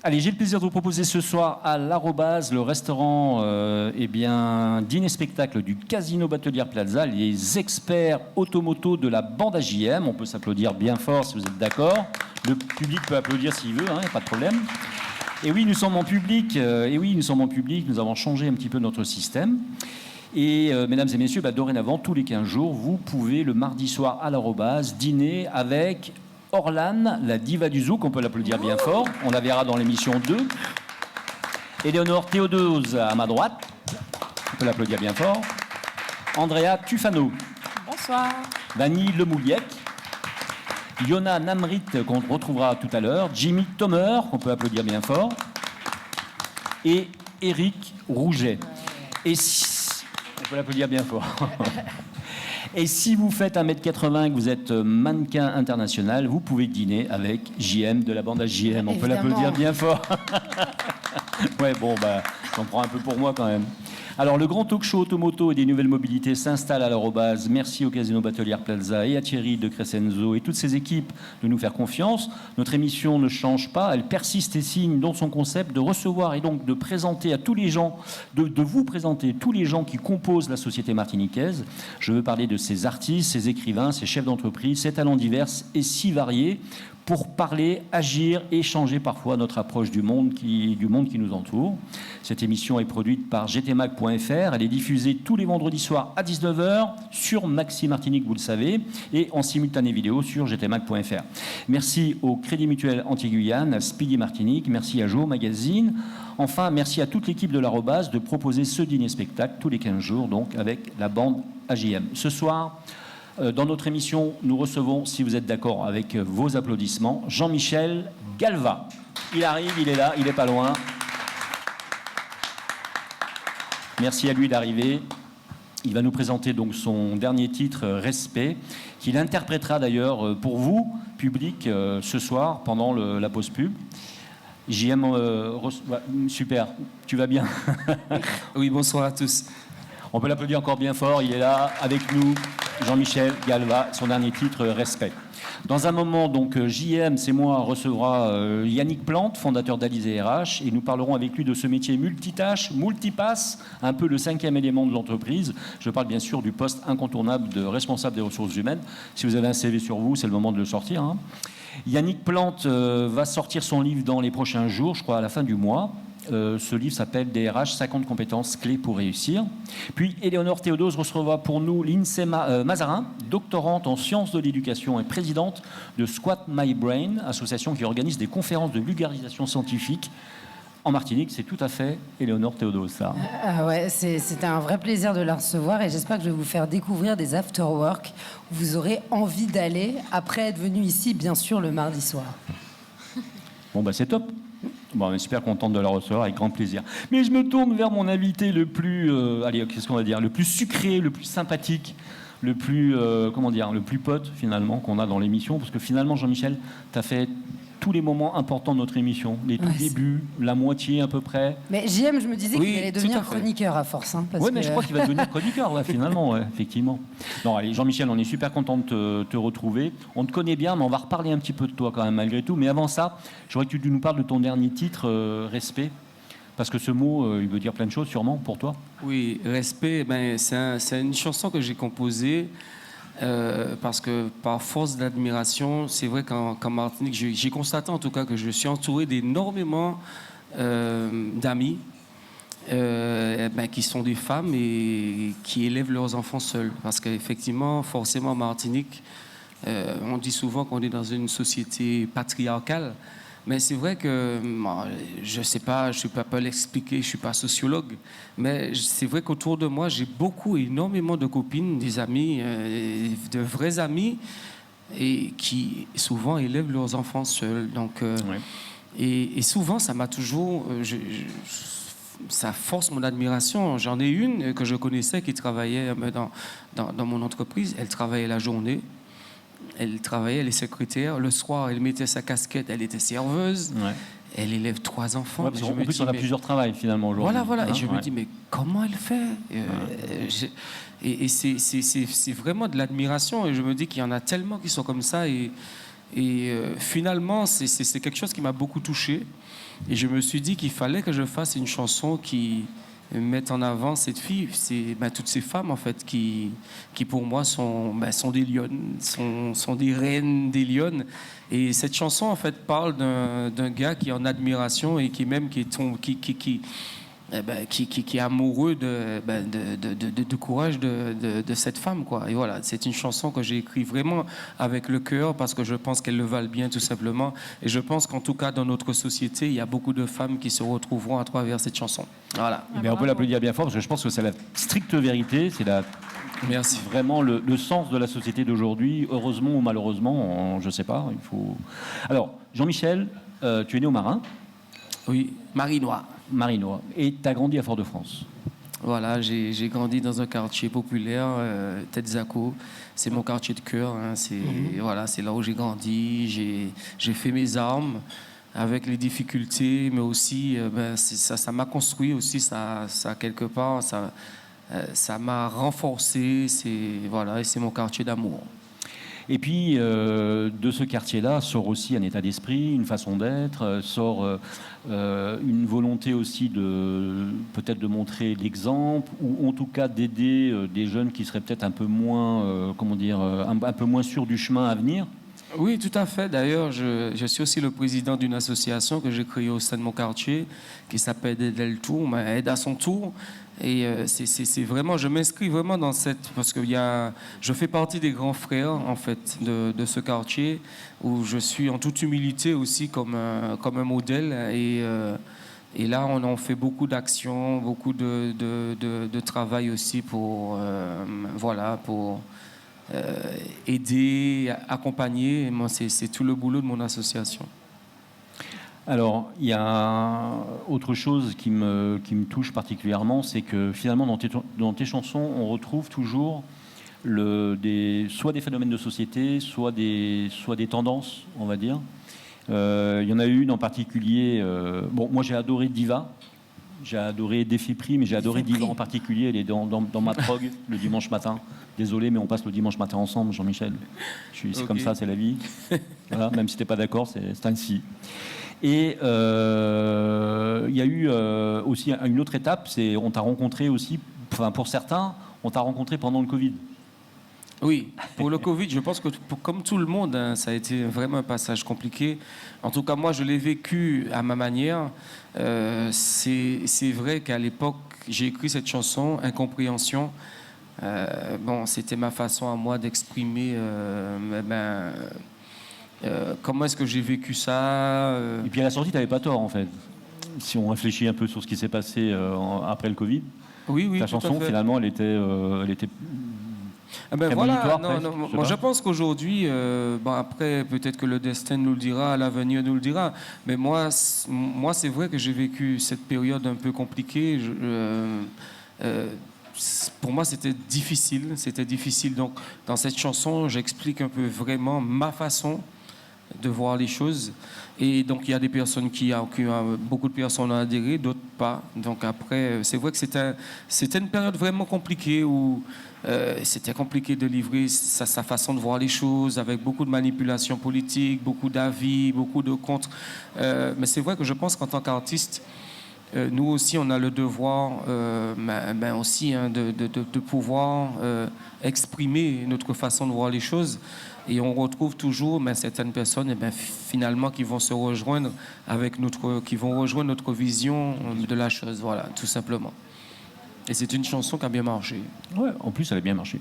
Allez, j'ai le plaisir de vous proposer ce soir à l'Arrobase, le restaurant dîner-spectacle du Casino Batelière Plaza, les experts automoto de la bande AJM. On peut s'applaudir bien fort si vous êtes d'accord. Le public peut applaudir s'il veut, hein, pas de problème. Et oui, nous sommes en public. Nous avons changé un petit peu notre système. Et mesdames et messieurs, dorénavant, tous les 15 jours, vous pouvez le mardi soir à l'Arrobase dîner avec Orlane, la diva du zouk, on peut l'applaudir bien fort. On la verra dans l'émission 2. Éléonore Théodose à ma droite. On peut l'applaudir bien fort. Andrea Tufano. Bonsoir. Dany Lemouliec. Yona Namrit, qu'on retrouvera tout à l'heure. Jimmy Tomer, qu'on peut applaudir bien fort. Et Éric Rouget. On peut l'applaudir bien fort. Et si vous faites 1m80 et que vous êtes mannequin international, vous pouvez dîner avec JM de la bande à JM. On peut l'applaudir bien fort. Ouais, bon, j'en prends un peu pour moi quand même. Alors, le grand talk show automoto et des nouvelles mobilités s'installe à l'Arrobase. Merci au Casino Batelière Plaza et à Thierry de Crescenzo et toutes ses équipes de nous faire confiance. Notre émission ne change pas, elle persiste et signe dans son concept de recevoir et donc de présenter à tous les gens, de vous présenter tous les gens qui composent la société martiniquaise. Je veux parler de ces artistes, ces écrivains, ces chefs d'entreprise, ces talents divers et si variés, pour parler, agir et changer parfois notre approche du monde qui nous entoure. Cette émission est produite par gtmac.fr. Elle est diffusée tous les vendredis soirs à 19h sur Maxi Martinique, vous le savez, et en simultané vidéo sur gtmac.fr. Merci au Crédit Mutuel Anti-Guyane, à Speedy Martinique, merci à Joe Magazine. Enfin, merci à toute l'équipe de l'Arrobase de proposer ce dîner-spectacle tous les 15 jours, donc avec la bande AJM. Ce soir, dans notre émission, nous recevons, si vous êtes d'accord avec vos applaudissements, Jean-Michel Galva. Il arrive, il est là, il n'est pas loin. Merci à lui d'arriver. Il va nous présenter donc son dernier titre, Respect, qu'il interprétera d'ailleurs pour vous, public, ce soir, pendant la pause pub. JM, super, tu vas bien? Oui, bonsoir à tous. On peut l'applaudir encore bien fort, il est là avec nous, Jean-Michel Galva, son dernier titre, Respect. Dans un moment, donc, JM, c'est moi, recevra Yannick Plante, fondateur d'Alizé RH, et nous parlerons avec lui de ce métier multitâche, multipasse, un peu le 5e élément de l'entreprise. Je parle bien sûr du poste incontournable de responsable des ressources humaines. Si vous avez un CV sur vous, c'est le moment de le sortir, hein. Yannick Plante va sortir son livre dans les prochains jours, je crois à la fin du mois. Ce livre s'appelle DRH, 50 compétences clés pour réussir. Puis Éléonore Théodose recevra pour nous Lindsay Mazarin, doctorante en sciences de l'éducation et présidente de Squat My Brain, association qui organise des conférences de vulgarisation scientifique en Martinique. C'est tout à fait Éléonore Théodose, ça. Ouais, c'était un vrai plaisir de la recevoir et j'espère que je vais vous faire découvrir des after-work où vous aurez envie d'aller après être venu ici, bien sûr, le mardi soir. Bon, c'est top. Bon, on est super contente de la recevoir, avec grand plaisir. Mais je me tourne vers mon invité le plus, qu'est-ce qu'on va dire, le plus sucré, le plus sympathique, le plus, le plus pote, finalement, qu'on a dans l'émission. Parce que finalement, Jean-Michel, tu as fait tous les moments importants de notre émission. Les tout débuts, la moitié à peu près. Mais JM, je me disais qu'il allait devenir chroniqueur à force. Hein, oui, mais je crois qu'il va devenir chroniqueur, là, finalement, ouais, effectivement. Non, allez, Jean-Michel, on est super content de te retrouver. On te connaît bien, mais on va reparler un petit peu de toi quand même, malgré tout. Mais avant ça, j'aurais que tu nous parles de ton dernier titre, Respect. Parce que ce mot, il veut dire plein de choses, sûrement, pour toi. Oui, Respect, c'est une chanson que j'ai composée parce que par force d'admiration, c'est vrai qu'en Martinique, j'ai constaté en tout cas que je suis entouré d'énormément d'amis qui sont des femmes et qui élèvent leurs enfants seuls. Parce qu'effectivement, forcément, en Martinique, on dit souvent qu'on est dans une société patriarcale. Mais c'est vrai que, je ne sais pas, je ne peux pas l'expliquer, je ne suis pas sociologue, mais c'est vrai qu'autour de moi, j'ai énormément de copines, des amis, de vrais amis, et qui souvent élèvent leurs enfants seuls. Donc, et souvent, ça m'a toujours... ça force mon admiration. J'en ai une que je connaissais qui travaillait dans mon entreprise. Elle travaillait la journée. Elle travaillait, elle est secrétaire. Le soir, elle mettait sa casquette, elle était serveuse. Ouais. Elle élève 3 enfants. Ouais, parce qu'en plus, on a plusieurs travails finalement aujourd'hui. Voilà. Hein, Et je me dis, mais comment elle fait Et c'est vraiment de l'admiration. Et je me dis qu'il y en a tellement qui sont comme ça. Et finalement, c'est quelque chose qui m'a beaucoup touché. Et je me suis dit qu'il fallait que je fasse une chanson qui mette en avant cette fille, toutes ces femmes en fait qui pour moi sont des lionnes, sont des reines des lionnes. Et cette chanson en fait parle d'un gars qui est en admiration et qui est amoureux de courage de cette femme, quoi. Et voilà, c'est une chanson que j'ai écrite vraiment avec le cœur parce que je pense qu'elle le valent bien, tout simplement. Et je pense qu'en tout cas, dans notre société, il y a beaucoup de femmes qui se retrouveront à travers cette chanson. Voilà. Eh bien, on peut l'applaudir bien fort parce que je pense que c'est la stricte vérité, c'est Merci. vraiment le sens de la société d'aujourd'hui, heureusement ou malheureusement, je ne sais pas. Il faut. Alors, Jean-Michel, tu es né au Marin. Oui, Marinois. Marinois. Et tu as grandi à Fort-de-France. Voilà, j'ai grandi dans un quartier populaire, Tetzaco. C'est mon quartier de cœur. Hein, voilà, c'est là où j'ai grandi. J'ai fait mes armes avec les difficultés, mais aussi ça m'a construit aussi. Ça quelque part, ça m'a renforcé. Et c'est mon quartier d'amour. Et puis, de ce quartier-là sort aussi un état d'esprit, une façon d'être, sort une volonté aussi peut-être de montrer l'exemple, ou en tout cas d'aider des jeunes qui seraient peut-être un peu moins, un peu moins sûrs du chemin à venir. Oui, tout à fait. D'ailleurs, je suis aussi le président d'une association que j'ai créée au sein de mon quartier, qui s'appelle Aide à Tour, Aide à son tour. Et c'est vraiment, je m'inscris vraiment dans parce que je fais partie des grands frères en fait de ce quartier où je suis en toute humilité aussi comme un modèle et là on en fait beaucoup d'actions, beaucoup de travail aussi pour aider, accompagner. Et moi c'est tout le boulot de mon association. Alors, il y a autre chose qui me touche particulièrement, c'est que finalement, dans tes chansons, on retrouve toujours soit des phénomènes de société, soit des tendances, on va dire. Il y en a une en particulier. Moi, j'ai adoré Diva. J'ai adoré Défi Prix, mais j'ai adoré Diva en particulier. Elle est dans ma prog le dimanche matin. Désolé, mais on passe le dimanche matin ensemble, Jean-Michel. C'est comme ça, c'est la vie. Voilà, même si tu n'es pas d'accord, c'est ainsi. Et il y a eu aussi une autre étape, c'est on t'a rencontré aussi, pour certains, on t'a rencontré pendant le Covid. Oui, pour le Covid, je pense que comme tout le monde, hein, ça a été vraiment un passage compliqué. En tout cas, moi, je l'ai vécu à ma manière. C'est vrai qu'à l'époque, j'ai écrit cette chanson, Incompréhension. C'était ma façon à moi d'exprimer comment est-ce que j'ai vécu ça. Et puis à la sortie, tu n'avais pas tort, en fait. Si on réfléchit un peu sur ce qui s'est passé après le Covid, oui, ta chanson, finalement, elle était voilà, moi je pense qu'aujourd'hui, après peut-être que le destin nous le dira, l'avenir nous le dira, mais moi c'est vrai que j'ai vécu cette période un peu compliquée. Pour moi c'était difficile. Donc dans cette chanson, j'explique un peu vraiment ma façon de voir les choses. Et donc il y a des personnes beaucoup de personnes ont adhéré, d'autres pas. Donc après, c'est vrai que c'était une période vraiment compliquée où c'était compliqué de livrer sa façon de voir les choses, avec beaucoup de manipulations politiques, beaucoup d'avis, beaucoup de contre. Mais c'est vrai que je pense qu'en tant qu'artiste, nous aussi, on a le devoir aussi de pouvoir exprimer notre façon de voir les choses. Et on retrouve toujours certaines personnes finalement qui vont se rejoindre qui vont rejoindre notre vision de la chose, voilà, tout simplement. Et c'est une chanson qui a bien marché. Ouais, en plus, elle a bien marché.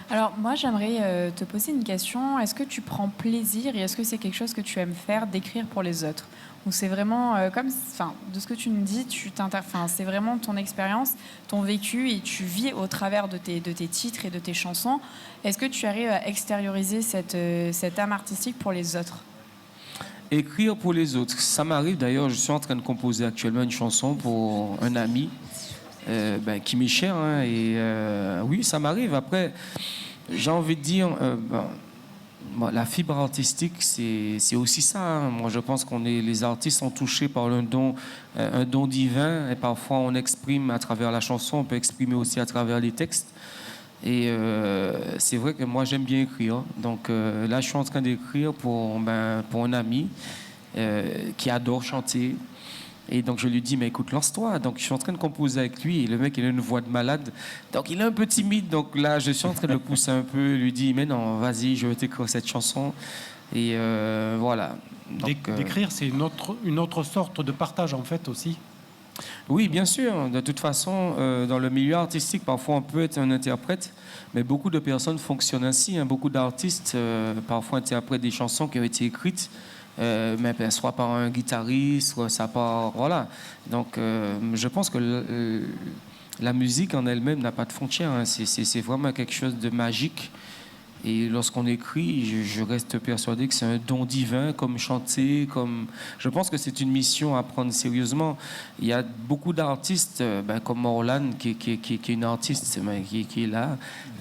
Alors moi, j'aimerais te poser une question. Est-ce que tu prends plaisir et est-ce que c'est quelque chose que tu aimes faire, d'écrire pour les autres? Ou c'est vraiment de ce que tu me dis, c'est vraiment ton expérience, ton vécu et tu vis au travers de tes titres et de tes chansons. Est-ce que tu arrives à extérioriser cette âme artistique pour les autres? Écrire pour les autres. Ça m'arrive d'ailleurs, je suis en train de composer actuellement une chanson pour un ami qui m'est cher. Hein, et oui, ça m'arrive. Après, j'ai envie de dire, la fibre artistique, c'est aussi ça. Hein. Moi, je pense les artistes sont touchés par un don divin. Et parfois, on exprime à travers la chanson, on peut exprimer aussi à travers les textes. Et c'est vrai que moi, j'aime bien écrire. Donc là, je suis en train d'écrire pour un ami qui adore chanter. Et donc, je lui dis, mais écoute, lance-toi. Donc, je suis en train de composer avec lui. Et le mec, il a une voix de malade. Donc, il est un peu timide. Donc là, je suis en train de le pousser un peu. Lui dis, mais non, vas-y, je vais t'écrire cette chanson. Et voilà. D'écrire, c'est une autre sorte de partage, en fait, aussi. Oui, bien sûr. De toute façon, dans le milieu artistique, parfois on peut être un interprète, mais beaucoup de personnes fonctionnent ainsi. Hein. Beaucoup d'artistes parfois interprètent des chansons qui ont été écrites, soit par un guitariste, soit ça par... Voilà. Donc, je pense que la musique en elle-même n'a pas de frontières. Hein. C'est vraiment quelque chose de magique. Et lorsqu'on écrit, je reste persuadé que c'est un don divin, comme chanter, Je pense que c'est une mission à prendre sérieusement. Il y a beaucoup d'artistes, comme Orlan, qui est une artiste, qui est là,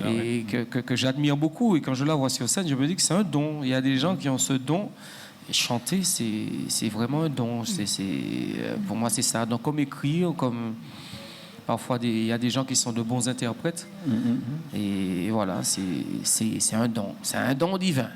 et que j'admire beaucoup. Et quand je la vois sur scène, je me dis que c'est un don. Il y a des gens qui ont ce don. Et chanter, c'est vraiment un don. Pour moi, c'est ça. Donc, comme écrire, comme... Parfois, il y a des gens qui sont de bons interprètes. Et voilà, c'est un don. C'est un don divin.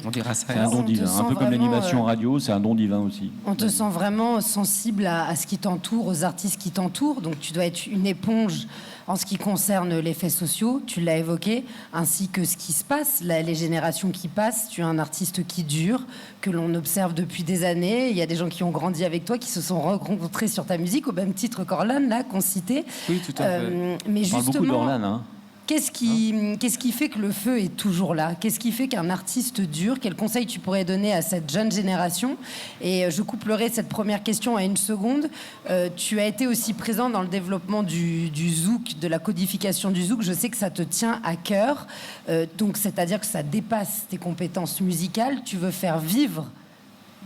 On dira ça. C'est un don divin. Un peu comme l'animation radio, c'est un don divin aussi. On te sent vraiment sensible à ce qui t'entoure, aux artistes qui t'entourent. Donc, tu dois être une éponge en ce qui concerne les faits sociaux, tu l'as évoqué, ainsi que ce qui se passe, les générations qui passent. Tu es un artiste qui dure, que l'on observe depuis des années. Il y a des gens qui ont grandi avec toi, qui se sont rencontrés sur ta musique, au même titre qu'Orlan, là, qu'on citait. Oui, tout à fait. Mais on parle beaucoup d'Orlan, hein. Qu'est-ce qui fait que le feu est toujours là? Qu'est-ce qui fait qu'un artiste dure? Quel conseil tu pourrais donner à cette jeune génération? Et je couplerai cette première question à une seconde. Tu as été aussi présent dans le développement du zouk, de la codification du zouk. Je sais que ça te tient à cœur. Donc, c'est-à-dire que ça dépasse tes compétences musicales. Tu veux faire vivre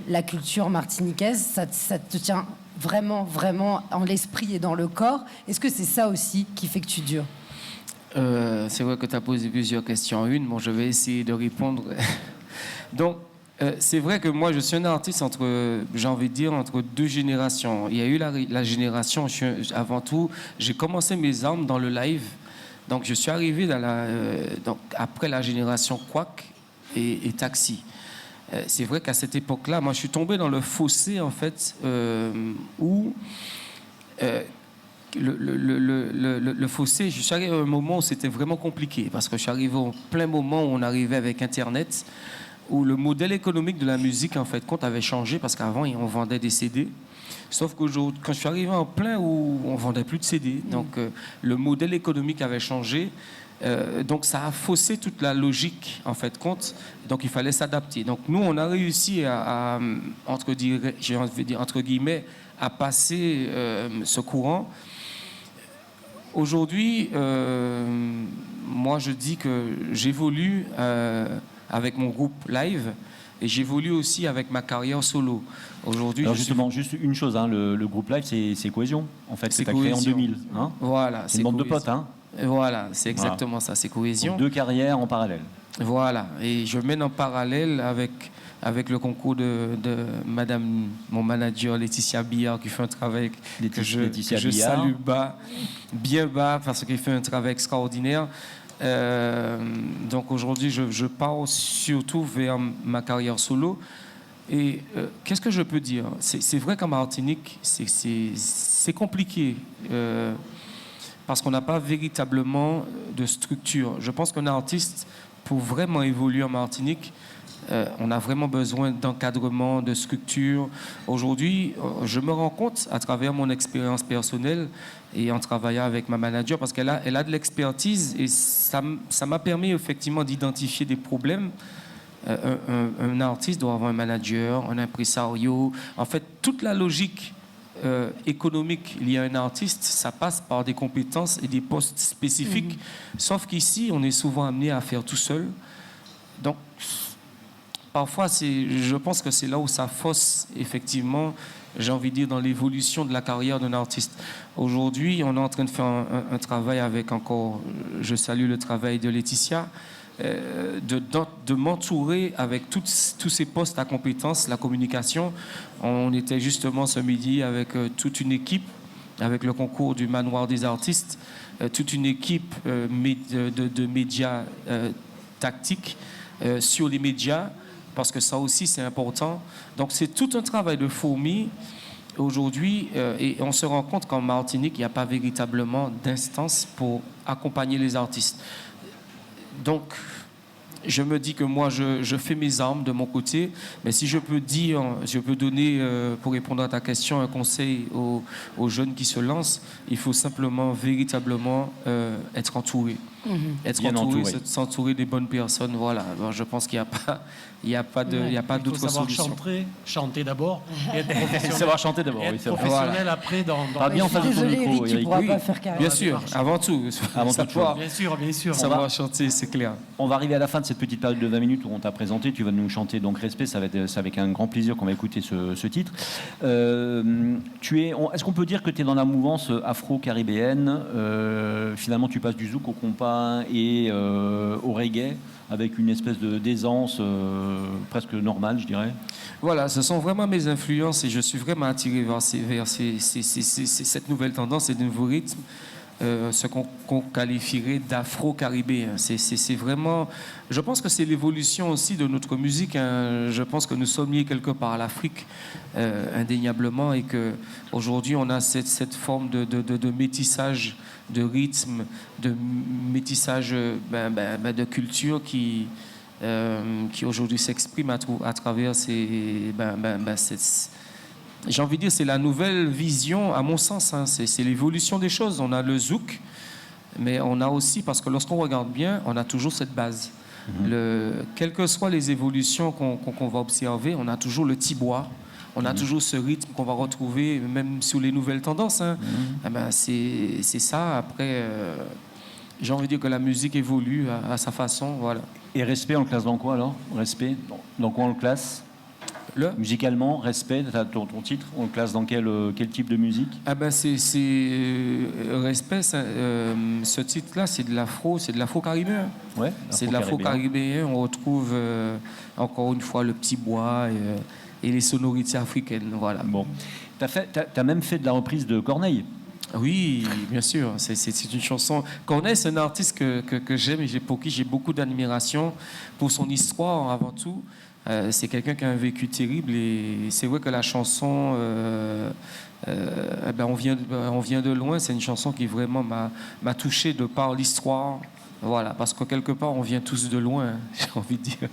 la culture martiniquaise. Ça te tient vraiment, vraiment en l'esprit et dans le corps. Est-ce que c'est ça aussi qui fait que tu dures? C'est vrai que tu as posé plusieurs questions en une. Bon, je vais essayer de répondre. Donc, c'est vrai que moi, je suis un artiste j'ai envie de dire, entre deux générations. Il y a eu la génération, avant tout, j'ai commencé mes armes dans le live. Donc, je suis arrivé après la génération Quack et Taxi. C'est vrai qu'à cette époque-là, moi, je suis tombé dans le fossé, en fait, où... Le fossé, je suis arrivé à un moment où c'était vraiment compliqué, parce que je suis arrivé au plein moment où on arrivait avec Internet, où le modèle économique de la musique, en fait, compte avait changé, parce qu'avant, on vendait des CD. Sauf qu'aujourd'hui, quand je suis arrivé en plein où on vendait plus de CD, donc le modèle économique avait changé. Donc ça a faussé toute la logique, en fait, compte. Donc il fallait s'adapter. Donc nous, on a réussi entre guillemets, à passer ce courant. Aujourd'hui, moi, je dis que j'évolue avec mon groupe live et j'évolue aussi avec ma carrière solo. Aujourd'hui, alors justement, juste une chose, hein, le groupe live, c'est Cohésion, en fait, c'est créé en 2000. Hein, voilà, c'est une bande de potes, hein. Voilà, c'est exactement ça, c'est Cohésion. Donc, deux carrières en parallèle. Voilà, et je mène en parallèle avec le concours de Madame, mon manager Laetitia Billard, qui fait un travail que je salue bien bas, parce qu'il fait un travail extraordinaire. Donc aujourd'hui, je pars surtout vers ma carrière solo. Et qu'est-ce que je peux dire? C'est vrai qu'en Martinique, c'est compliqué. Parce qu'on n'a pas véritablement de structure. Je pense qu'un artiste, pour vraiment évoluer en Martinique, on a vraiment besoin d'encadrement, de structure. Aujourd'hui, je me rends compte, à travers mon expérience personnelle et en travaillant avec ma manager, parce qu'elle a de l'expertise et ça m'a permis effectivement d'identifier des problèmes. Un artiste doit avoir un manager, un impresario. En fait, toute la logique économique liée à un artiste, ça passe par des compétences et des postes spécifiques. Sauf qu'ici, on est souvent amené à faire tout seul. Donc, parfois, je pense que c'est là où ça fausse, effectivement, j'ai envie de dire, dans l'évolution de la carrière d'un artiste. Aujourd'hui, on est en train de faire un travail avec encore, je salue le travail de Laetitia, de m'entourer avec tous ces postes à compétences, la communication. On était justement ce midi avec toute une équipe, avec le concours du Manoir des artistes, toute une équipe de médias tactiques sur les médias, parce que ça aussi c'est important. Donc c'est tout un travail de fourmi aujourd'hui, et on se rend compte qu'en Martinique, il n'y a pas véritablement d'instance pour accompagner les artistes. Donc, je me dis que moi, je fais mes armes de mon côté, mais si je peux dire, je peux donner, pour répondre à ta question, un conseil aux jeunes qui se lancent, il faut simplement, véritablement être entouré. Être entouré, s'entourer des bonnes personnes, voilà. Alors, je pense qu'il n'y a pas d'autre solution. Chanter d'abord, et être professionnel. Savoir chanter d'abord, oui, c'est vrai. Professionnel Voilà. après dans Pas bien en face de ton Désolé, micro, Eric, tu Eric. pourras Oui, pas faire carrière. bien sûr, avant tout. Avant toute chose. Bien sûr. Savoir chanter, c'est clair. On va arriver à la fin de cette petite période de 20 minutes où on t'a présenté. Tu vas nous chanter donc Respect. C'est avec un grand plaisir qu'on va écouter ce titre. Est-ce qu'on peut dire que tu es dans la mouvance afro-caribéenne? Finalement, tu passes du zouk au compas et au reggae avec une espèce d'aisance presque normale, je dirais. Voilà, ce sont vraiment mes influences et je suis vraiment attiré vers cette nouvelle tendance, ces nouveaux rythmes, ce qu'on qualifierait d'afro-caribéen. C'est vraiment... Je pense que c'est l'évolution aussi de notre musique. Hein. Je pense que nous sommes liés quelque part à l'Afrique, indéniablement, et qu'aujourd'hui, on a cette forme de métissage de rythme, de métissage de culture qui aujourd'hui s'exprime à travers j'ai envie de dire, c'est la nouvelle vision, à mon sens. Hein, c'est l'évolution des choses. On a le zouk, mais on a aussi, parce que lorsqu'on regarde bien, on a toujours cette base. Quelles que soient les évolutions qu'on va observer, on a toujours le tibois. On a toujours ce rythme qu'on va retrouver, même sur les nouvelles tendances. Hein. C'est ça. Après, j'ai envie de dire que la musique évolue à sa façon. Voilà. Et Respect, on le classe dans quoi alors? Respect, dans quoi on le classe? Musicalement, Respect, ton titre, on le classe dans quel type de musique? Respect, ce titre-là, c'est de l'afro-caribéen. Ouais, c'est de l'afro-caribéen. On retrouve encore une fois le petit bois et les sonorités africaines. Voilà. Bon. T'as même fait de la reprise de Corneille. Oui, bien sûr. C'est une chanson. Corneille, c'est un artiste que j'aime et pour qui j'ai beaucoup d'admiration pour son histoire avant tout. C'est quelqu'un qui a un vécu terrible et c'est vrai que la chanson, on vient de loin. C'est une chanson qui vraiment m'a touché de par l'histoire. Voilà, parce que quelque part, on vient tous de loin, j'ai envie de dire.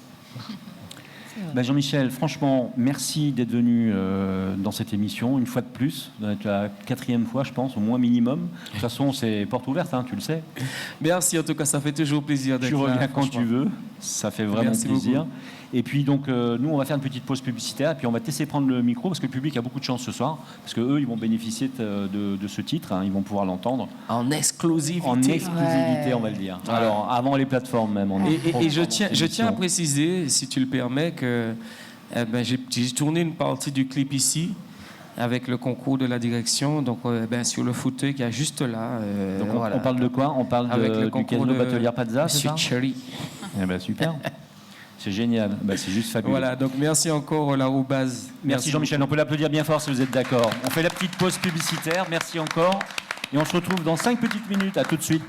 Jean-Michel, franchement, merci d'être venu dans cette émission, une fois de plus. C'est la 4e fois, je pense, au moins minimum. De toute façon, c'est porte ouverte, hein, tu le sais. Merci, en tout cas, ça fait toujours plaisir d'être là. Tu reviens quand tu veux, ça fait vraiment plaisir. Beaucoup. Et puis donc, nous, on va faire une petite pause publicitaire, et puis on va te laisser prendre le micro, parce que le public a beaucoup de chance ce soir, parce qu'eux, ils vont bénéficier de ce titre, hein, ils vont pouvoir l'entendre. En exclusivité. En exclusivité, on va le dire. Ouais. Alors, avant les plateformes même. Et je tiens à préciser, si tu le permets, que j'ai tourné une partie du clip ici, avec le concours de la direction, donc sur le fauteuil qui est juste là. Donc on parle de quoi? On parle du casino Batelière Pazza, c'est ça? Cherry. Super. C'est génial, c'est juste fabuleux. Voilà, donc merci encore Laroubaz. Merci Jean-Michel, on peut l'applaudir bien fort si vous êtes d'accord. On fait la petite pause publicitaire, merci encore. Et on se retrouve dans 5 petites minutes, à tout de suite.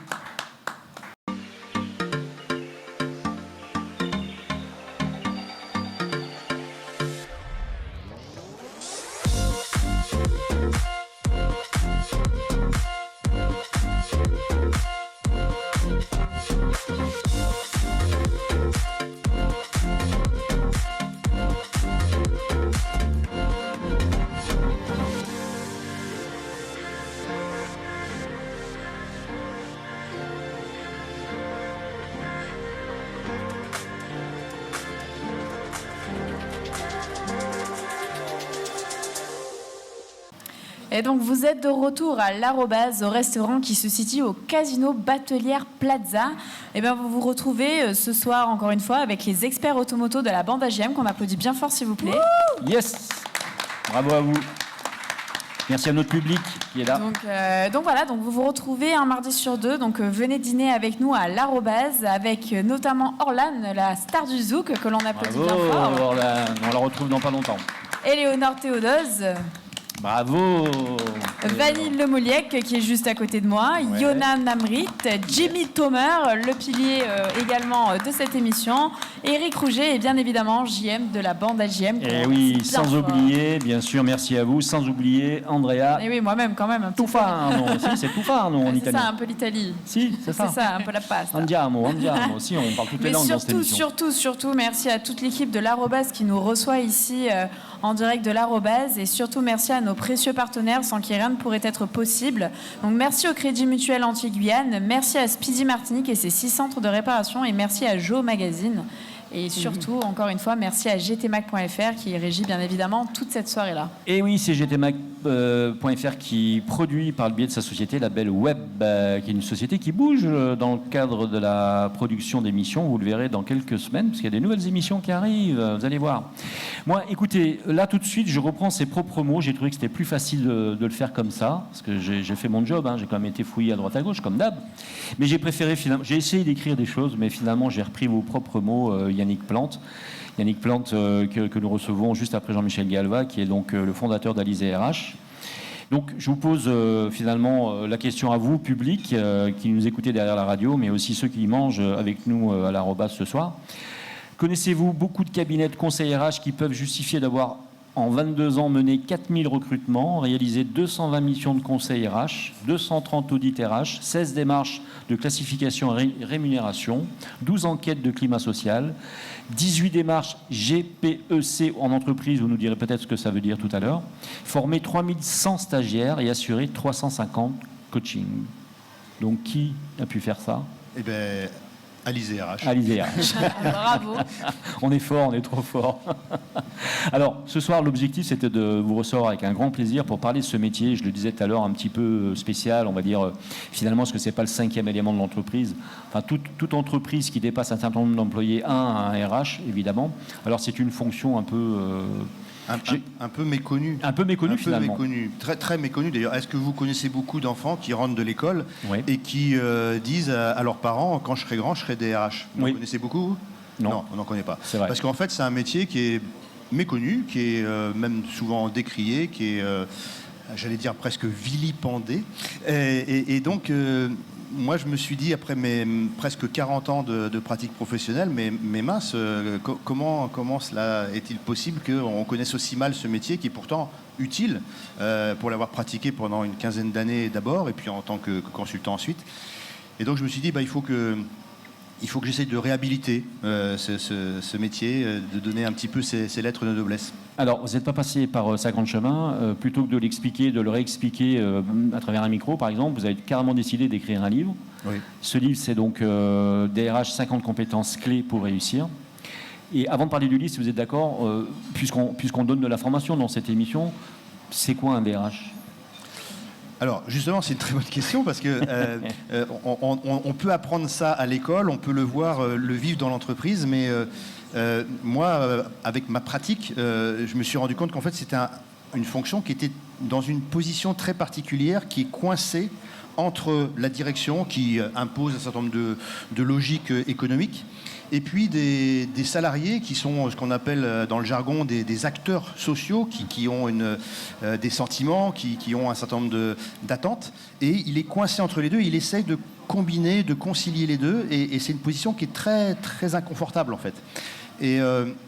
Et donc, vous êtes de retour à l'Arrobase, au restaurant qui se situe au Casino Batelière Plaza. Et bien, vous vous retrouvez ce soir, encore une fois, avec les experts automoto de la bande AGM, qu'on applaudit bien fort, s'il vous plaît. Yes. Bravo à vous. Merci à notre public qui est là. Donc voilà, donc vous vous retrouvez un mardi sur deux. Donc venez dîner avec nous à l'Arrobase, avec notamment Orlan, la star du zouk, que l'on applaudit bien fort. Bravo, on la retrouve dans pas longtemps. Éléonore Théodose. Bravo. Vanille Lemoliec, qui est juste à côté de moi. Ouais. Yona Namrit. Jimmy Tomer, le pilier également de cette émission. Eric Rouget et bien évidemment JM de la bande AJM. Et oui, sans oublier, bien sûr, merci à vous, sans oublier Andrea. Et oui, moi-même quand même. Un petit peu. Tufano, si, c'est Tufano en C'est italien. ça, un peu l'Italie. Si, c'est ça. C'est ça, un peu la pasta. Andiamo, si, on parle toutes les Mais langues dans cette émission. surtout, merci à toute l'équipe de l'Arrobase qui nous reçoit ici en direct de l'Arrobase. Et surtout, merci à nos précieux partenaires sans qui rien ne pourrait être possible. Donc, merci au Crédit Mutuel Antilles-Guyane, merci à Speedy Martinique et ses 6 centres de réparation, et merci à Joe Magazine. Et surtout, encore une fois, merci à gtmac.fr qui régit bien évidemment toute cette soirée-là. Et oui, c'est gtmac.fr qui produit par le biais de sa société Label Web, qui est une société qui bouge dans le cadre de la production d'émissions. Vous le verrez dans quelques semaines, parce qu'il y a des nouvelles émissions qui arrivent, vous allez voir. Moi, écoutez, là tout de suite, je reprends ses propres mots. J'ai trouvé que c'était plus facile de le faire comme ça, parce que j'ai fait mon job, j'ai quand même été fouillé à droite à gauche, comme d'hab. Mais j'ai préféré, finalement, j'ai essayé d'écrire des choses, mais finalement, j'ai repris vos propres mots, Yannick Plante, que nous recevons juste après Jean-Michel Galva, qui est donc le fondateur d'Alizé RH. Donc je vous pose finalement la question à vous, public, qui nous écoutez derrière la radio, mais aussi ceux qui mangent avec nous à l'Arrobase ce soir. Connaissez-vous beaucoup de cabinets de conseil RH qui peuvent justifier d'avoir en 22 ans mené 4000 recrutements, réalisé 220 missions de conseil RH, 230 audits RH, 16 démarches de classification et rémunération, 12 enquêtes de climat social, 18 démarches GPEC en entreprise, vous nous direz peut-être ce que ça veut dire tout à l'heure, formé 3100 stagiaires et assuré 350 coachings. Donc qui a pu faire ça ? Eh bien, Alizé RH. Alizé RH. Bravo. On est fort, on est trop fort. Alors, ce soir, l'objectif, c'était de vous recevoir avec un grand plaisir pour parler de ce métier. Je le disais tout à l'heure, un petit peu spécial, on va dire, finalement, parce que ce n'est pas le 5e élément de l'entreprise. Enfin, toute entreprise qui dépasse un certain nombre d'employés a un RH, évidemment. Alors, c'est une fonction un peu... Un peu méconnu. Un peu méconnu, finalement. Méconnu. Très, très méconnu, d'ailleurs. Est-ce que vous connaissez beaucoup d'enfants qui rentrent de l'école et qui disent à leurs parents, quand je serai grand, je serai DRH? Vous connaissez beaucoup? Non, on n'en connaît pas. C'est vrai. Parce qu'en fait, c'est un métier qui est méconnu, qui est même souvent décrié, qui est, j'allais dire, presque vilipendé. Et donc... moi, je me suis dit, après mes presque 40 ans de pratique professionnelle, mais mince, comment cela est-il possible qu'on connaisse aussi mal ce métier qui est pourtant utile pour l'avoir pratiqué pendant une quinzaine d'années d'abord, et puis en tant que consultant ensuite. Et donc, je me suis dit, il faut que j'essaye de réhabiliter ce métier, de donner un petit peu ses lettres de noblesse. Alors, vous n'êtes pas passé par 50 chemins. Plutôt que de l'expliquer, de le réexpliquer à travers un micro, par exemple, vous avez carrément décidé d'écrire un livre. Oui. Ce livre, c'est donc DRH 50 compétences clés pour réussir. Et avant de parler du livre, si vous êtes d'accord, puisqu'on donne de la formation dans cette émission, c'est quoi un DRH ? Alors, justement, c'est une très bonne question parce que on peut apprendre ça à l'école, on peut le voir, le vivre dans l'entreprise, mais moi, avec ma pratique, je me suis rendu compte qu'en fait, c'était une fonction qui était dans une position très particulière, qui est coincée entre la direction qui impose un certain nombre de logiques économiques et puis des salariés qui sont ce qu'on appelle dans le jargon des acteurs sociaux qui ont des sentiments, qui ont un certain nombre d'attentes, et il est coincé entre les deux, il essaye de combiner, de concilier les deux, et c'est une position qui est très, très inconfortable en fait. Et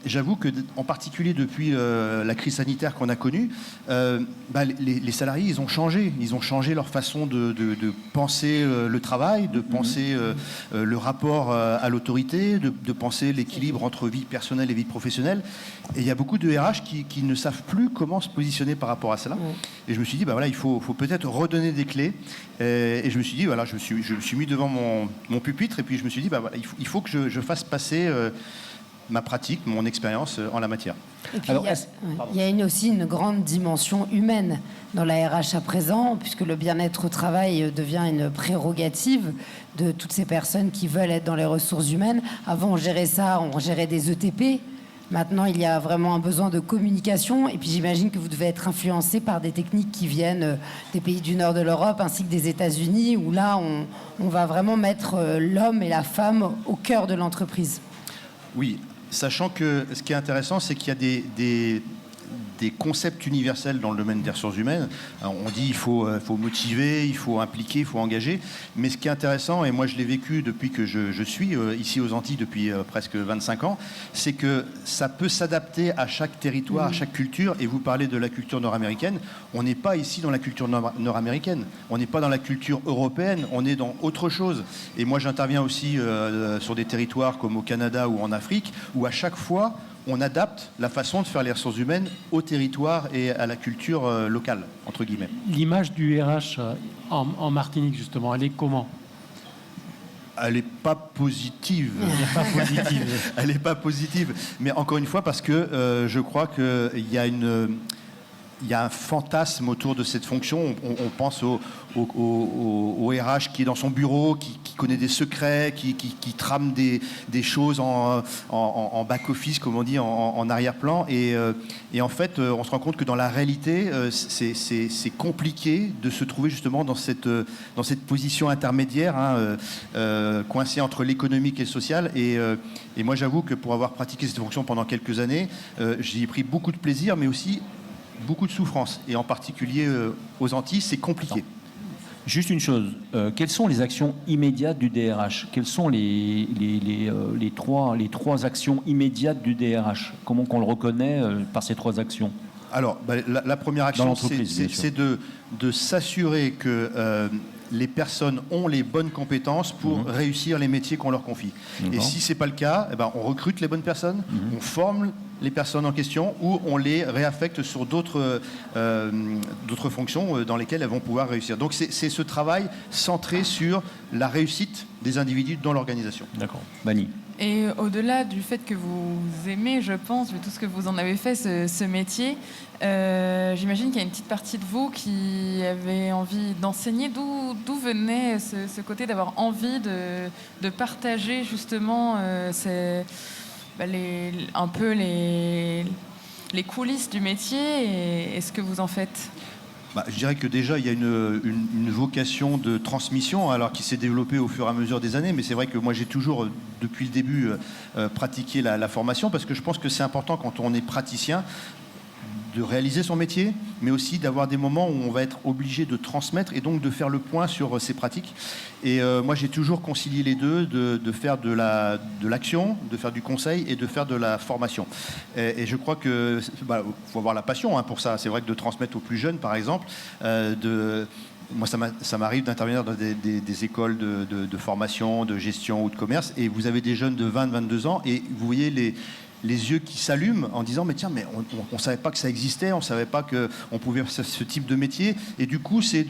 j'avoue que, en particulier depuis la crise sanitaire qu'on a connue, les salariés, ils ont changé leur façon de penser le travail, de penser le rapport à l'autorité, de penser l'équilibre entre vie personnelle et vie professionnelle. Et il y a beaucoup de RH qui ne savent plus comment se positionner par rapport à cela. Et je me suis dit, il faut peut-être redonner des clés. Et je me suis dit, je me suis mis devant mon pupitre, et puis je me suis dit, il faut que je fasse passer ma pratique, mon expérience en la matière. Et puis, Alors, il y a aussi une grande dimension humaine dans la RH à présent, puisque le bien-être au travail devient une prérogative de toutes ces personnes qui veulent être dans les ressources humaines. Avant, on gérait ça, on gérait des ETP. Maintenant, il y a vraiment un besoin de communication. Et puis, j'imagine que vous devez être influencé par des techniques qui viennent des pays du nord de l'Europe ainsi que des États-Unis, où là, on va vraiment mettre l'homme et la femme au cœur de l'entreprise. Oui, sachant que ce qui est intéressant, c'est qu'il y a des concepts universels dans le domaine des ressources humaines. Alors, on dit il faut motiver, il faut impliquer, il faut engager. Mais ce qui est intéressant, et moi je l'ai vécu depuis que je suis ici aux Antilles depuis presque 25 ans, c'est que ça peut s'adapter à chaque territoire, à chaque culture. Et vous parlez de la culture nord-américaine. On n'est pas ici dans la culture nord-américaine. On n'est pas dans la culture européenne. On est dans autre chose. Et moi j'interviens aussi sur des territoires comme au Canada ou en Afrique, où à chaque fois, on adapte la façon de faire les ressources humaines au territoire et à la culture locale, entre guillemets. L'image du RH en Martinique, justement, elle est comment? Elle n'est pas positive. Elle n'est pas positive. Elle n'est pas positive. Mais encore une fois, parce que je crois qu'il y a un fantasme autour de cette fonction. On pense au RH qui est dans son bureau, qui connaît des secrets, qui trame des choses en back-office, comme on dit, en arrière-plan. Et en fait, on se rend compte que dans la réalité, c'est compliqué de se trouver justement dans cette position intermédiaire, coincée entre l'économique et le social. Et moi, j'avoue que pour avoir pratiqué cette fonction pendant quelques années, j'y ai pris beaucoup de plaisir, mais aussi beaucoup de souffrance. Et en particulier aux Antilles, c'est compliqué. Juste une chose, quelles sont les actions immédiates du DRH? Quelles sont les trois actions immédiates du DRH? Comment qu'on le reconnaît par ces trois actions? Alors, la première action, c'est de s'assurer que les personnes ont les bonnes compétences pour réussir les métiers qu'on leur confie. Et si ce n'est pas le cas, on recrute les bonnes personnes, on forme les personnes en question ou on les réaffecte sur d'autres fonctions dans lesquelles elles vont pouvoir réussir. Donc c'est ce travail centré sur la réussite des individus dans l'organisation. D'accord. Bani. Et au-delà du fait que vous aimez, je pense, vu tout ce que vous en avez fait, ce métier, j'imagine qu'il y a une petite partie de vous qui avait envie d'enseigner. D'où venait ce côté d'avoir envie de partager justement un peu les coulisses du métier et ce que vous en faites? Je dirais que déjà, il y a une vocation de transmission, alors qui s'est développée au fur et à mesure des années. Mais c'est vrai que moi, j'ai toujours, depuis le début, pratiqué la formation, parce que je pense que c'est important quand on est praticien de réaliser son métier, mais aussi d'avoir des moments où on va être obligé de transmettre et donc de faire le point sur ses pratiques. Et moi, j'ai toujours concilié les deux, de faire de l'action, de faire du conseil et de faire de la formation. Et je crois que faut avoir la passion pour ça. C'est vrai que de transmettre aux plus jeunes, par exemple, moi, ça m'arrive d'intervenir dans des écoles de formation, de gestion ou de commerce, et vous avez des jeunes de 20, 22 ans, et vous voyez les yeux qui s'allument en disant mais on ne savait pas que ça existait, on ne savait pas qu'on pouvait faire ce type de métier, et du coup c'est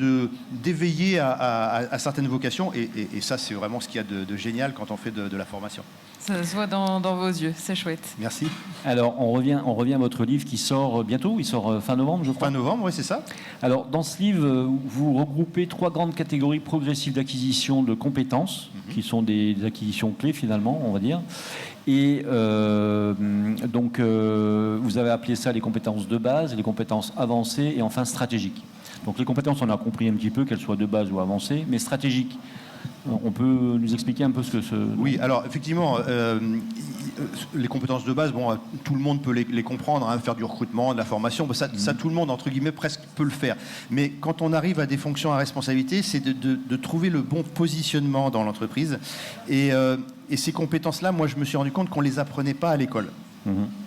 d'éveiller à certaines vocations, et ça c'est vraiment ce qu'il y a de génial quand on fait de la formation. Ça se voit dans vos yeux, c'est chouette. Merci. Alors on revient à votre livre qui sort bientôt, il sort fin novembre je crois. Fin novembre, oui c'est ça. Alors dans ce livre, vous regroupez trois grandes catégories progressives d'acquisition de compétences, qui sont des acquisitions clés finalement, on va dire. Et donc, vous avez appelé ça les compétences de base, les compétences avancées et enfin stratégiques. Donc les compétences, on a compris un petit peu, qu'elles soient de base ou avancées, mais stratégiques. On peut nous expliquer un peu ce que ce... Oui, alors effectivement, les compétences de base, tout le monde peut les comprendre, faire du recrutement, de la formation, ça tout le monde, entre guillemets, presque peut le faire. Mais quand on arrive à des fonctions à responsabilité, c'est de trouver le bon positionnement dans l'entreprise. Et ces compétences-là, moi, je me suis rendu compte qu'on ne les apprenait pas à l'école.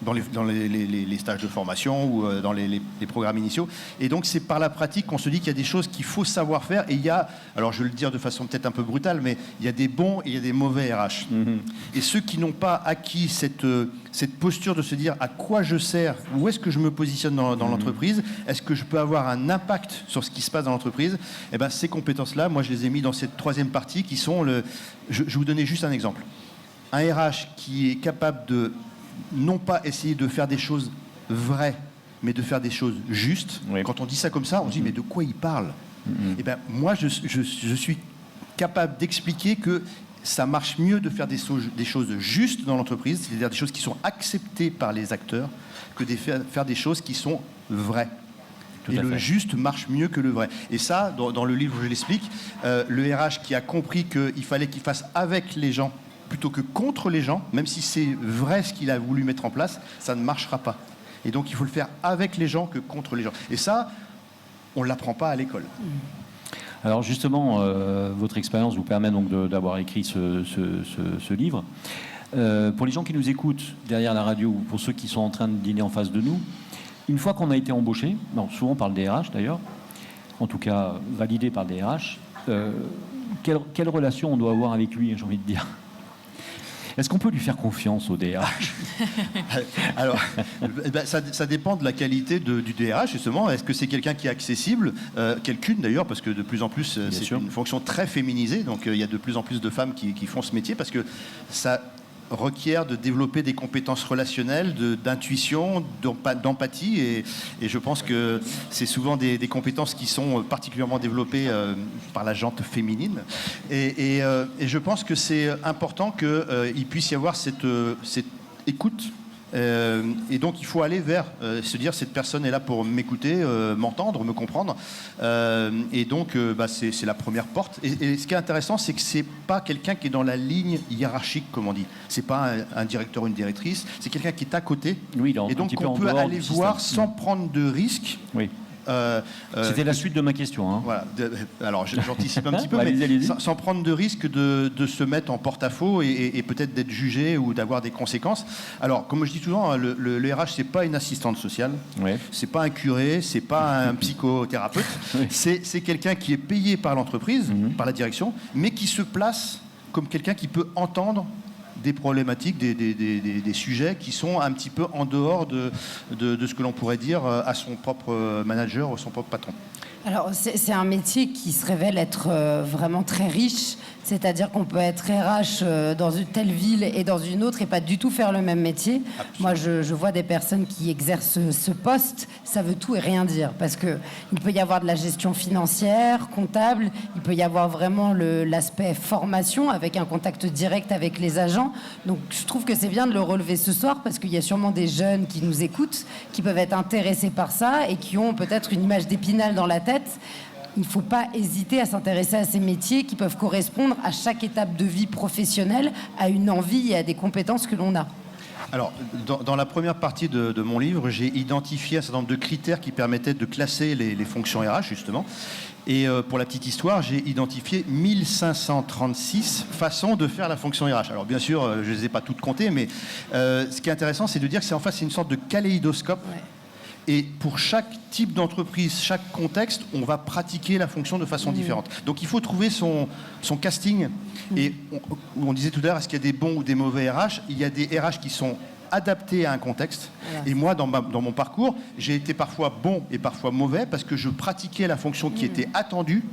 Dans les stages de formation ou dans les programmes initiaux. Et donc, c'est par la pratique qu'on se dit qu'il y a des choses qu'il faut savoir faire. Et il y a, alors je vais le dire de façon peut-être un peu brutale, mais il y a des bons et il y a des mauvais RH. Et ceux qui n'ont pas acquis cette posture de se dire à quoi je sers, où est-ce que je me positionne dans l'entreprise, est-ce que je peux avoir un impact sur ce qui se passe dans l'entreprise, ces compétences-là, moi, je les ai mis dans cette troisième partie qui sont je vais vous donner juste un exemple. Un RH qui est capable de non pas essayer de faire des choses vraies, mais de faire des choses justes. Oui. Quand on dit ça comme ça, on se dit mais de quoi il parle? Eh ben, moi, je suis capable d'expliquer que ça marche mieux de faire des choses justes dans l'entreprise, c'est-à-dire des choses qui sont acceptées par les acteurs, que de faire des choses qui sont vraies. Tout et à le fait. juste marche mieux que le vrai. Et ça, dans le livre, je l'explique, le RH qui a compris qu'il fallait qu'il fasse avec les gens plutôt que contre les gens, même si c'est vrai ce qu'il a voulu mettre en place, ça ne marchera pas. Et donc, il faut le faire avec les gens que contre les gens. Et ça, on ne l'apprend pas à l'école. Alors justement, votre expérience vous permet donc d'avoir écrit ce livre. Pour les gens qui nous écoutent derrière la radio, ou pour ceux qui sont en train de dîner en face de nous, une fois qu'on a été embauché, souvent par le DRH d'ailleurs, en tout cas validé par le DRH, quelle relation on doit avoir avec lui, j'ai envie de dire? Est-ce qu'on peut lui faire confiance au DRH? Alors, ça dépend de la qualité du DRH, justement. Est-ce que c'est quelqu'un qui est accessible? Quelqu'une, d'ailleurs, parce que de plus en plus, c'est sûr. une fonction très féminisée. Donc, il y a de plus en plus de femmes qui font ce métier parce que ça requiert de développer des compétences relationnelles, d'intuition, d'empathie. Et je pense que c'est souvent des compétences qui sont particulièrement développées par la gente féminine. Et je pense que c'est important qu'il puisse y avoir cette écoute. Et donc il faut aller vers se dire cette personne est là pour m'écouter, m'entendre, me comprendre, et donc c'est la première porte. Et ce qui est intéressant, c'est que c'est pas quelqu'un qui est dans la ligne hiérarchique, comme on dit. C'est pas un directeur ou une directrice, c'est quelqu'un qui est à côté. Oui, il est et donc un petit peu on en peut dehors aller du voir système. sans prendre de risques. Oui. C'était la suite de ma question. Hein. Voilà. Alors j'anticipe un petit peu, Allez-y, mais allez-y. sans prendre de risque de se mettre en porte-à-faux et peut-être d'être jugé ou d'avoir des conséquences. Alors, comme je dis souvent, le RH, c'est pas une assistante sociale, Ouais. c'est pas un curé, c'est pas un psychothérapeute, Oui. c'est quelqu'un qui est payé par l'entreprise, par la direction, mais qui se place comme quelqu'un qui peut entendre des problématiques, des sujets qui sont un petit peu en dehors de ce que l'on pourrait dire à son propre manager ou son propre patron. Alors, c'est un métier qui se révèle être vraiment très riche. C'est-à-dire qu'on peut être RH dans une telle ville et dans une autre et pas du tout faire le même métier. Absolument. Moi, je vois des personnes qui exercent ce poste, ça veut tout et rien dire. Parce qu'il peut y avoir de la gestion financière, comptable, il peut y avoir vraiment l'aspect formation avec un contact direct avec les agents. Donc, je trouve que c'est bien de le relever ce soir parce qu'il y a sûrement des jeunes qui nous écoutent, qui peuvent être intéressés par ça et qui ont peut-être une image d'Épinal dans la tête. Il ne faut pas hésiter à s'intéresser à ces métiers qui peuvent correspondre à chaque étape de vie professionnelle, à une envie et à des compétences que l'on a. Alors, dans la première partie de mon livre, j'ai identifié un certain nombre de critères qui permettaient de classer les fonctions RH, justement. Et pour la petite histoire, j'ai identifié 1536 façons de faire la fonction RH. Alors, bien sûr, je ne les ai pas toutes comptées, mais ce qui est intéressant, c'est de dire que c'est une sorte de kaléidoscope. Ouais. Et pour chaque type d'entreprise, chaque contexte, on va pratiquer la fonction de façon différente. Donc il faut trouver son casting. Et on disait tout à l'heure, est-ce qu'il y a des bons ou des mauvais RH? Il y a des RH qui sont adaptés à un contexte. Voilà. Et moi, dans mon parcours, j'ai été parfois bon et parfois mauvais parce que je pratiquais la fonction qui était attendue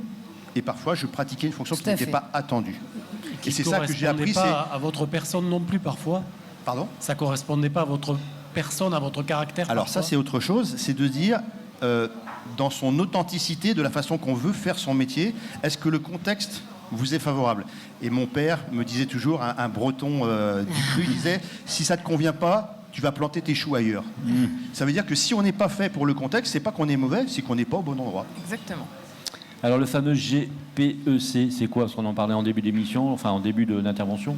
et parfois je pratiquais une fonction Tout qui à n'était fait. pas attendue. Et c'est Qui ça que j'ai appris. correspondait pas à votre personne non plus parfois. Pardon? Ça correspondait pas à votre personne, à votre caractère. Alors ça, parfois. c'est autre chose, c'est de dire, dans son authenticité, de la façon qu'on veut faire son métier, est-ce que le contexte vous est favorable? Et mon père me disait toujours, un breton du cru, il disait, si ça ne te convient pas, tu vas planter tes choux ailleurs. Ça veut dire que si on n'est pas fait pour le contexte, c'est pas qu'on est mauvais, c'est qu'on n'est pas au bon endroit. Exactement. Alors le fameux GPEC, c'est quoi? Parce qu'on en parlait en début d'émission, enfin en début d'intervention.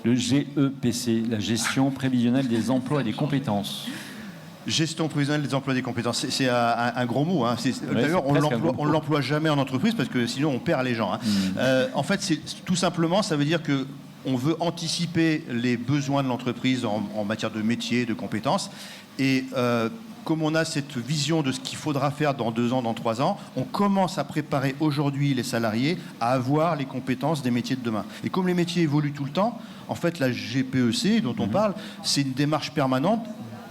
Le GEPC, la gestion prévisionnelle des emplois et des compétences. Gestion prévisionnelle des emplois et des compétences, c'est un gros mot. Hein. D'ailleurs, c'est presque un gros on ne l'emploie jamais en entreprise parce que sinon on perd les gens. Hein. En fait, tout simplement, ça veut dire que on veut anticiper les besoins de l'entreprise en matière de métier, de compétences. Et comme on a cette vision de ce qu'il faudra faire dans 2 ans, dans 3 ans, on commence à préparer aujourd'hui les salariés à avoir les compétences des métiers de demain. Et comme les métiers évoluent tout le temps, en fait, la GPEC dont on parle, c'est une démarche permanente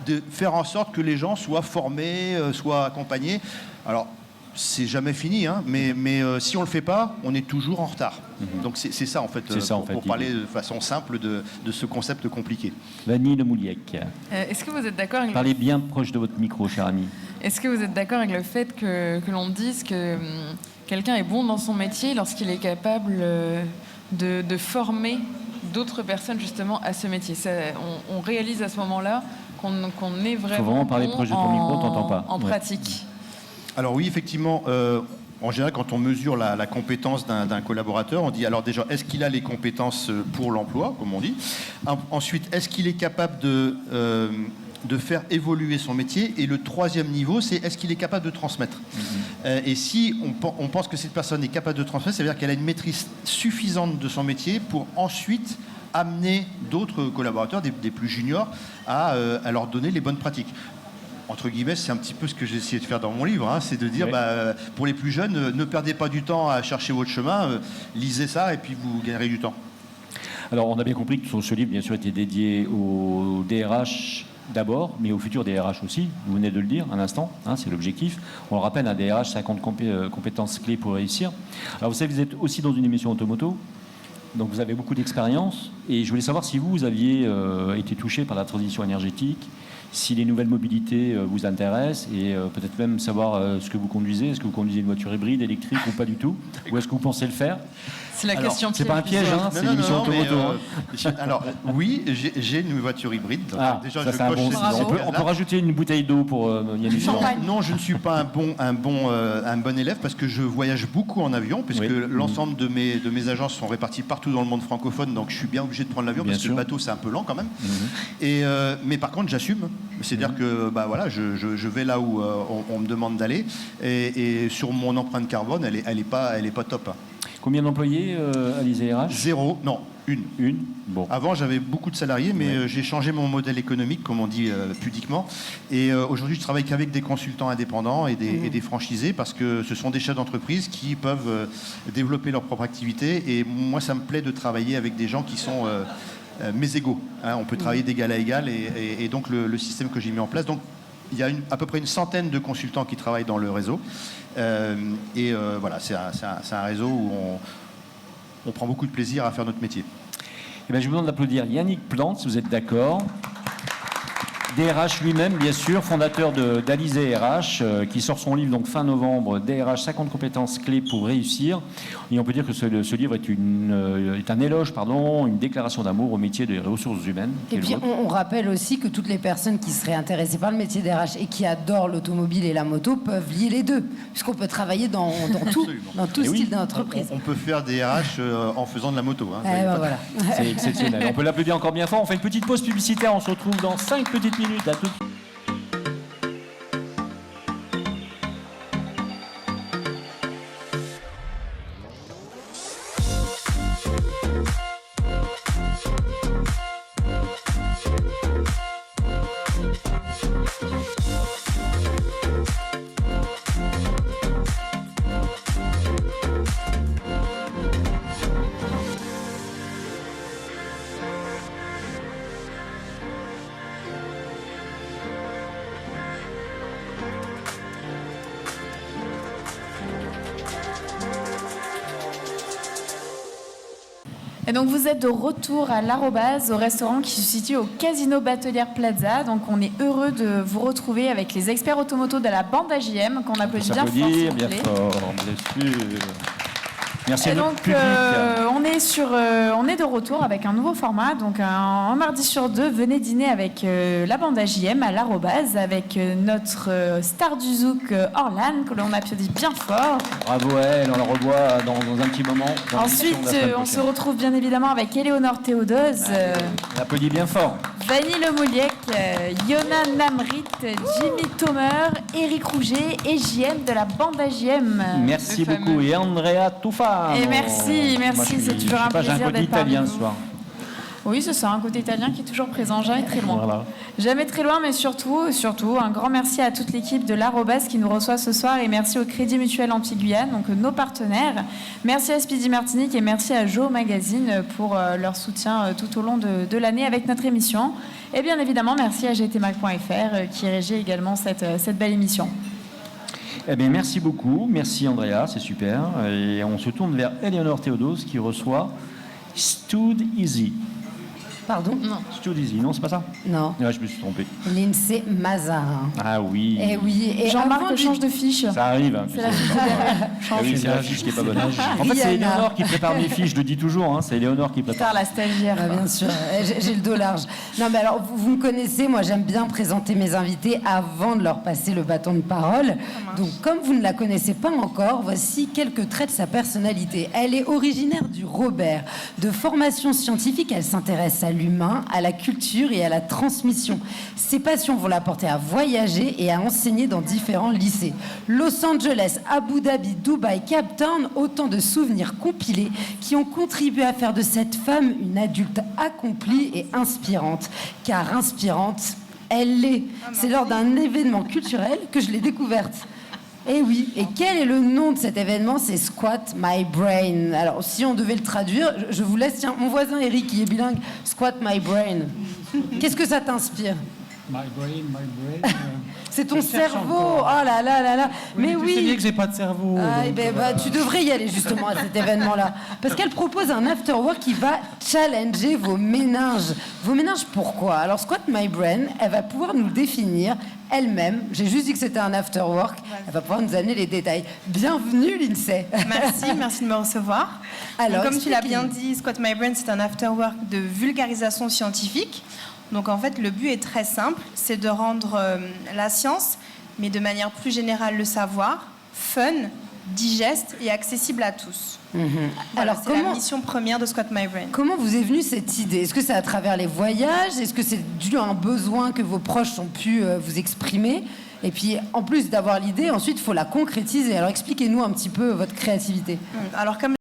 de faire en sorte que les gens soient formés, soient accompagnés. Alors, c'est jamais fini, hein, mais si on ne le fait pas, on est toujours en retard. Donc c'est ça en fait, C'est ça, en fait, pour parler de façon simple de ce concept compliqué. Vanille Le Mouliec. Est-ce que vous êtes d'accord avec Parlez bien proche de votre micro, cher ami. Est-ce que vous êtes d'accord avec le fait que l'on dise que quelqu'un est bon dans son métier lorsqu'il est capable de former d'autres personnes justement à ce métier? On réalise à ce moment-là qu'on est vraiment, vraiment parler bon proche de ton micro, on t'entend pas. en Ouais. pratique. Alors oui, effectivement, en général, quand on mesure la compétence d'un collaborateur, on dit alors déjà, est-ce qu'il a les compétences pour l'emploi, comme on dit? Ensuite, est-ce qu'il est capable de faire évoluer son métier? Et le troisième niveau, c'est est-ce qu'il est capable de transmettre? Et si on pense que cette personne est capable de transmettre, ça veut dire qu'elle a une maîtrise suffisante de son métier pour ensuite amener d'autres collaborateurs, des plus juniors, à leur donner les bonnes pratiques. Entre guillemets, c'est un petit peu ce que j'ai essayé de faire dans mon livre, c'est de dire, pour les plus jeunes, ne perdez pas du temps à chercher votre chemin, lisez ça et puis vous gagnerez du temps. Alors, on a bien compris que ce livre, bien sûr, était dédié aux DRH d'abord, mais aux futurs DRH aussi. Vous venez de le dire un instant, c'est l'objectif. On le rappelle, un DRH, 50 compétences clés pour réussir. Alors, vous savez, vous êtes aussi dans une émission automoto, donc vous avez beaucoup d'expérience. Et je voulais savoir si vous aviez été touché par la transition énergétique, si les nouvelles mobilités vous intéressent, et peut-être même savoir ce que vous conduisez. Est-ce que vous conduisez une voiture hybride, électrique ou pas du tout? Ou est-ce que vous pensez le faire? C'est la question C'est pas un piège, c'est une émission automoto. Alors oui, j'ai une voiture hybride. Donc, déjà, ça, je c'est un coche bon cette signe. étiquette-là. On peut rajouter une bouteille d'eau pour Yannick. Non, je ne suis pas un bon élève parce que je voyage beaucoup en avion, puisque l'ensemble de mes agences sont réparties partout dans le monde francophone, donc je suis bien obligé de prendre l'avion parce que le bateau c'est un peu lent quand même. Mais par contre, j'assume. C'est-à-dire que je vais là où on me demande d'aller, et sur mon empreinte carbone, elle est pas top. Combien d'employés à l'ISRH? 0, non, une. Bon. Avant, j'avais beaucoup de salariés, mais j'ai changé mon modèle économique, comme on dit pudiquement. Et aujourd'hui, je travaille qu'avec des consultants indépendants et des franchisés, parce que ce sont des chefs d'entreprise qui peuvent développer leur propre activité. Et moi, ça me plaît de travailler avec des gens qui sont mes égaux. On peut travailler d'égal à égal, et donc le système que j'ai mis en place. Donc, il y a à peu près une centaine de consultants qui travaillent dans le réseau. Voilà, c'est un réseau où on prend beaucoup de plaisir à faire notre métier. Eh bien, je vous demande d'applaudir Yannick Plante, si vous êtes d'accord. DRH lui-même, bien sûr, fondateur d'Alizé RH, qui sort son livre donc fin novembre, DRH 50 compétences clés pour réussir. Et on peut dire que ce livre est un éloge, une déclaration d'amour au métier des ressources humaines. Et puis on rappelle aussi que toutes les personnes qui seraient intéressées par le métier d'RH et qui adorent l'automobile et la moto peuvent lier les deux, puisqu'on peut travailler dans tout style d'entreprise. On peut faire des RH en faisant de la moto. Voilà. C'est exceptionnel. On peut l'applaudir encore bien fort. On fait une petite pause publicitaire. On se retrouve dans 5 petites minutes. À tout. Et donc vous êtes de retour à l'Arrobase, au restaurant qui se situe au Casino Batelière Plaza. Donc on est heureux de vous retrouver avec les experts automoto de la bande AJM, qu'on applaudit bien fort, s'il vous plaît. Bien fort, bien sûr. Merci à et notre donc, public. on est de retour avec un nouveau format. Donc, un mardi sur deux, venez dîner avec la bande AJM à l'Arrobase avec notre star du zouk, Orlan, que l'on applaudit bien fort. Bravo à elle, on la revoit dans un petit moment. Ensuite, on se retrouve bien évidemment avec Éléonore Théodose. On applaudit bien fort. Vanille Le Mouliec, Yona Namrit, Jimmy Tomer, Éric Rouget et JM de la bande AJM. Merci beaucoup. Et Andrea Tufano. Et merci, c'est toujours un plaisir j'ai un côté d'être parmi italien vous. ce soir. Oui, c'est ça, un côté italien qui est toujours présent, jamais très loin. Voilà. Jamais très loin, mais surtout, un grand merci à toute l'équipe de l'Arrobase qui nous reçoit ce soir, et merci au Crédit Mutuel Antilles-Guyane, donc nos partenaires. Merci à Speedy Martinique et merci à Joe Magazine pour leur soutien tout au long de l'année avec notre émission. Et bien évidemment, merci à gtmac.fr qui régit également cette belle émission. Eh bien, merci beaucoup. Merci, Andrea. C'est super. Et on se tourne vers Eleonore Théodos qui reçoit Stood Easy. Pardon? Stood Easy, non, c'est pas ça? Non. Ouais, je me suis trompé. Lindsay Mazarin. Ah oui. Eh oui. Et avant Jean-Marc de- change de fiche. Ça arrive. Hein, tu sais. Ah oui, c'est la fiche qui est pas bonne. En fait, c'est Rihanna. Eleonore qui prépare mes fiches. Je le dis toujours. Hein, c'est Eleonore qui prépare. Putain, la stagiaire. Ah, bien sûr, j'ai le dos large. Non, mais alors, vous me connaissez, moi j'aime bien présenter mes invités avant de leur passer le bâton de parole. Donc, comme vous ne la connaissez pas encore, voici quelques traits de sa personnalité. Elle est originaire du Robert. De formation scientifique, elle s'intéresse à l'humain, à la culture et à la transmission. Ses passions vont la porter à voyager et à enseigner dans différents lycées. Los Angeles, Abu Dhabi, Dubaï, Cape Town, autant de souvenirs compilés qui ont contribué à faire de cette femme une adulte accomplie et inspirante. Car inspirante, elle l'est. C'est lors d'un événement culturel que je l'ai découverte. Eh oui, et quel est le nom de cet événement? C'est Squat My Brain. Alors, si on devait le traduire, je vous laisse, tiens, mon voisin Eric, qui est bilingue, Squat My Brain. Qu'est-ce que ça t'inspire? My brain. C'est ton Je cherche cerveau. encore. Oh là là là là. Mais Tu sais bien oui. que j'ai pas de cerveau. Ah, donc, eh ben, bah, tu devrais y aller justement à cet événement-là. Parce qu'elle propose un afterwork qui va challenger vos méninges. Vos méninges, pourquoi? Alors, Squat My Brain, elle va pouvoir nous définir elle-même. J'ai juste dit que c'était un afterwork. Elle va pouvoir nous amener les détails. Bienvenue, Lindsay. Merci de me recevoir. Alors, Donc, comme tu l'as bien explique-nous. dit, Squat My Brain, c'est un afterwork de vulgarisation scientifique. Donc en fait, le but est très simple, c'est de rendre la science, mais de manière plus générale le savoir, fun, digeste et accessible à tous. Voilà, Alors, c'est la comment, mission première de Squat My Brain. comment vous est venue cette idée? Est-ce que c'est à travers les voyages? Est-ce que c'est dû à un besoin que vos proches ont pu vous exprimer? Et puis, en plus d'avoir l'idée, ensuite, il faut la concrétiser. Alors, expliquez-nous un petit peu votre créativité. Alors comme